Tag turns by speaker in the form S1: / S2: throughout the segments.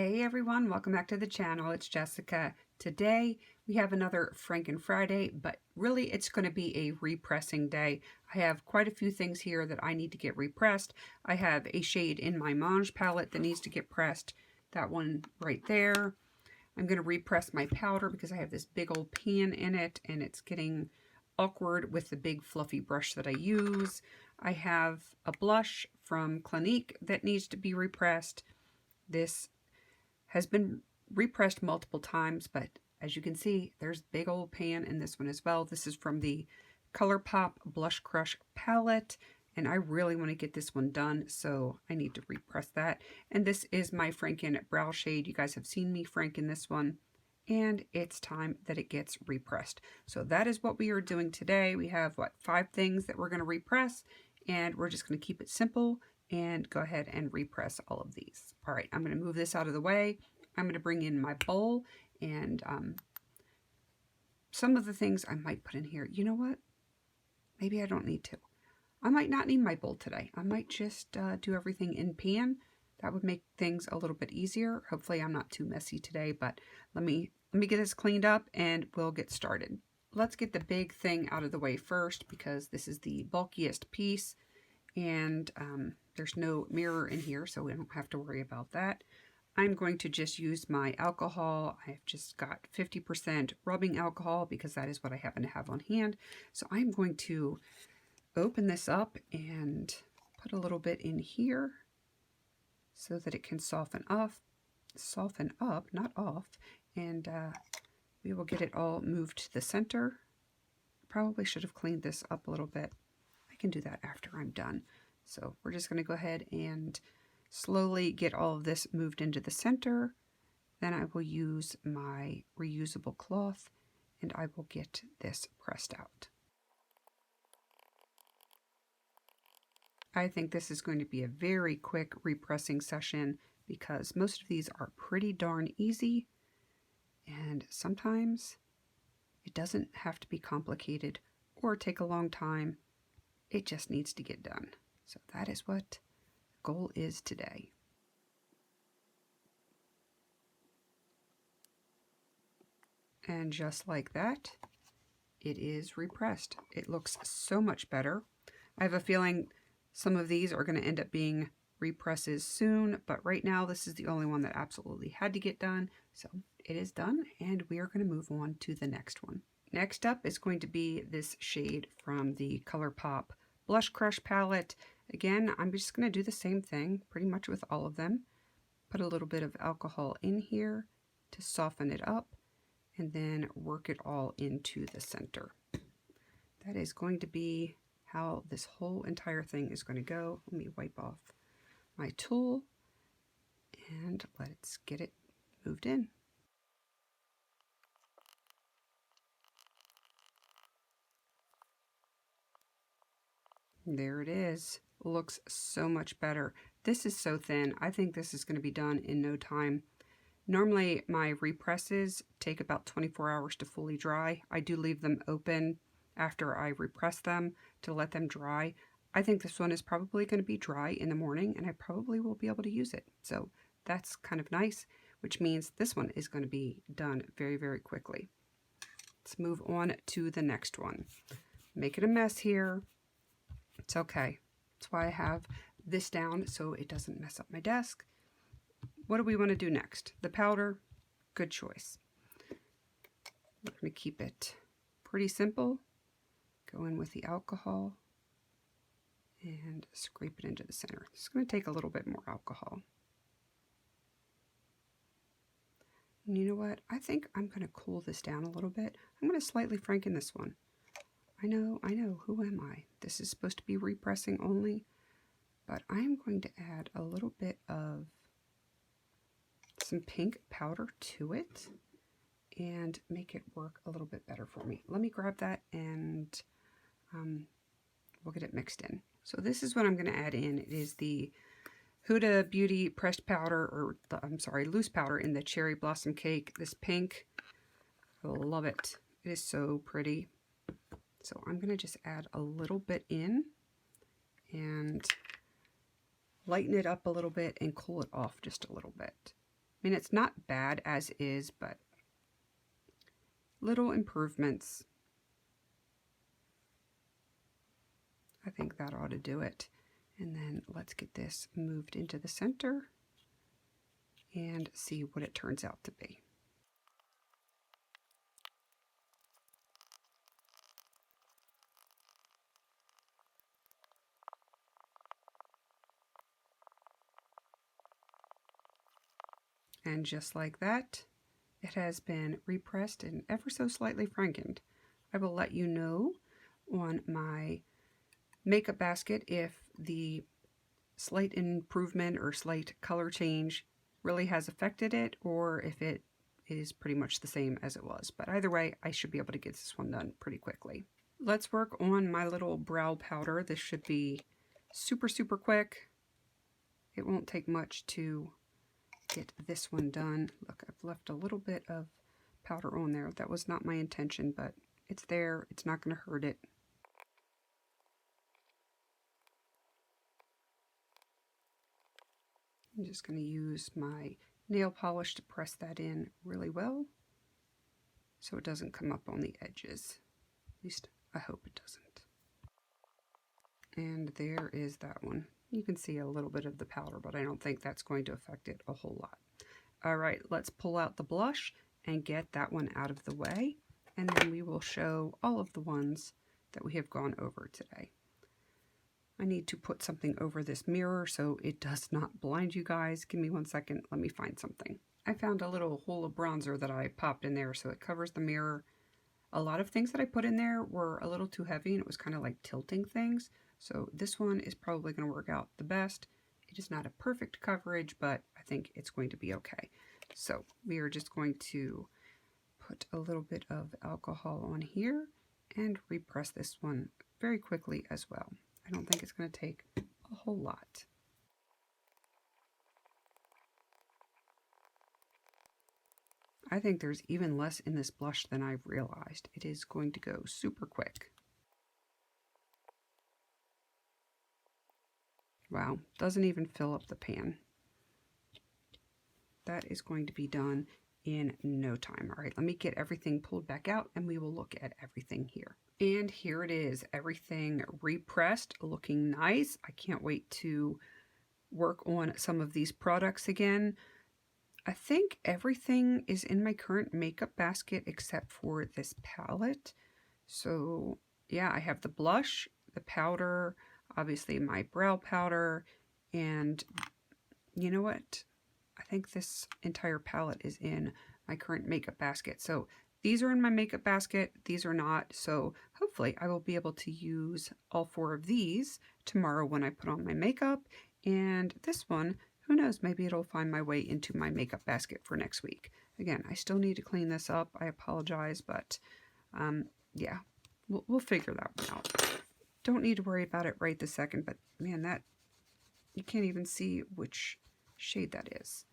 S1: Hey everyone, welcome back to the channel. It's Jessica. Today we have another Franken Friday, but really it's going to be a repressing day. I have quite a few things here that I need to get repressed. I have a shade in my Mange palette that needs to get pressed. That one right there. I'm going to repress my powder because I have this big old pan in it and it's getting awkward with the big fluffy brush that I use. I have a blush from Clinique that needs to be repressed. This has been repressed multiple times, but as you can see, there's big old pan in this one as well. This is from the ColourPop Blush Crush palette, and I really want to get this one done, so I need to repress that. And this is my Franken brow shade. You guys have seen me Franken this one, and it's time that it gets repressed. So that is what we are doing today. We have, 5 things that we're going to repress, and we're just going to keep it simple and go ahead and repress all of these. All right, I'm going to move this out of the way. I'm going to bring in my bowl and some of the things I might put in here. You know what? Maybe I don't need to. I might not need my bowl today. I might just do everything in pan. That would make things a little bit easier. Hopefully I'm not too messy today, but let me get this cleaned up and we'll get started. Let's get the big thing out of the way first because this is the bulkiest piece and there's no mirror in here, so we don't have to worry about that. I'm going to just use my alcohol. I've just got 50% rubbing alcohol because that is what I happen to have on hand. So I'm going to open this up and put a little bit in here so that it can soften up, not off, and we will get it all moved to the center. Probably should have cleaned this up a little bit. I can do that after I'm done. So we're just going to go ahead and slowly get all of this moved into the center. Then I will use my reusable cloth and I will get this pressed out. I think this is going to be a very quick repressing session because most of these are pretty darn easy and sometimes it doesn't have to be complicated or take a long time. It just needs to get done. So that is what the goal is today. And just like that, it is repressed. It looks so much better. I have a feeling some of these are going to end up being represses soon, but right now this is the only one that absolutely had to get done. So it is done and we are going to move on to the next one. Next up is going to be this shade from the ColourPop Blush Crush palette. Again, I'm just going to do the same thing pretty much with all of them. Put a little bit of alcohol in here to soften it up and then work it all into the center. That is going to be how this whole entire thing is going to go. Let me wipe off my tool and let's get it moved in. There it is. Looks so much better. This is so thin. I think this is going to be done in no time. Normally my represses take about 24 hours to fully dry. I do leave them open after I repress them to let them dry. I think this one is probably going to be dry in the morning and I probably will be able to use it. So that's kind of nice, which means this one is going to be done very, very quickly. Let's move on to the next one. Making a mess here. It's okay. That's why I have this down so it doesn't mess up my desk. What do we want to do next? The powder, good choice. We're going to keep it pretty simple. Go in with the alcohol and scrape it into the center. It's going to take a little bit more alcohol. And you know what? I think I'm going to cool this down a little bit. I'm going to slightly Franken this one. I know, who am I? This is supposed to be repressing only, but I'm going to add a little bit of some pink powder to it and make it work a little bit better for me. Let me grab that and we'll get it mixed in. So this is what I'm going to add in. It is the Huda Beauty pressed powder, or loose powder in the Cherry Blossom Cake. This pink, I love it. It is so pretty. So I'm going to just add a little bit in and lighten it up a little bit and cool it off just a little bit. mean, it's not bad as is, but little improvements. I think that ought to do it. And then let's get this moved into the center and see what it turns out to be. And just like that, it has been repressed and ever so slightly frankened. I will let you know on my makeup basket if the slight improvement or slight color change really has affected it, or if it is pretty much the same as it was. But either way, I should be able to get this one done pretty quickly. Let's work on my little brow powder. This should be super, super quick. It won't take much to get this one done. Look, I've left a little bit of powder on there. That was not my intention, but it's there. It's not going to hurt it. I'm just going to use my nail polish to press that in really well so it doesn't come up on the edges. At least I hope it doesn't. And there is that one. You can see a little bit of the powder, but I don't think that's going to affect it a whole lot. All right, let's pull out the blush and get that one out of the way, and then we will show all of the ones that we have gone over today. I need to put something over this mirror so it does not blind you guys. Give me 1 second. Let me find something. I found a little hole of bronzer that I popped in there so it covers the mirror. A lot of things that I put in there were a little too heavy and it was kind of like tilting things. So this one is probably going to work out the best. It is not a perfect coverage, but I think it's going to be okay. So we are just going to put a little bit of alcohol on here and repress this one very quickly as well. I don't think it's going to take a whole lot. I think there's even less in this blush than I've realized. It is going to go super quick. Wow, doesn't even fill up the pan. That is going to be done in no time. All right, let me get everything pulled back out and we will look at everything here. And here it is, everything repressed, looking nice. I can't wait to work on some of these products again. I think everything is in my current makeup basket except for this palette. So yeah, I have the blush, the powder, obviously my brow powder, and you know what? I think this entire palette is in my current makeup basket. So these are in my makeup basket, these are not. So hopefully I will be able to use all 4 of these tomorrow when I put on my makeup. And this one, who knows, maybe it'll find my way into my makeup basket for next week. Again, I still need to clean this up. I apologize, but yeah, we'll figure that one out. Don't need to worry about it right this second, but man, that you can't even see which shade that is.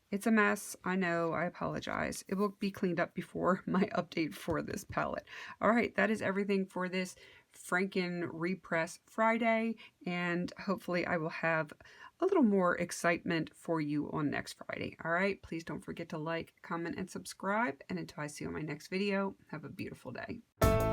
S1: It's a mess. I know. I apologize. It will be cleaned up before my update for this palette. All right, that is everything for this Franken Repress Friday, and hopefully I will have a little more excitement for you on next Friday. All right, please don't forget to like, comment, and subscribe, and until I see you on my next video, have a beautiful day.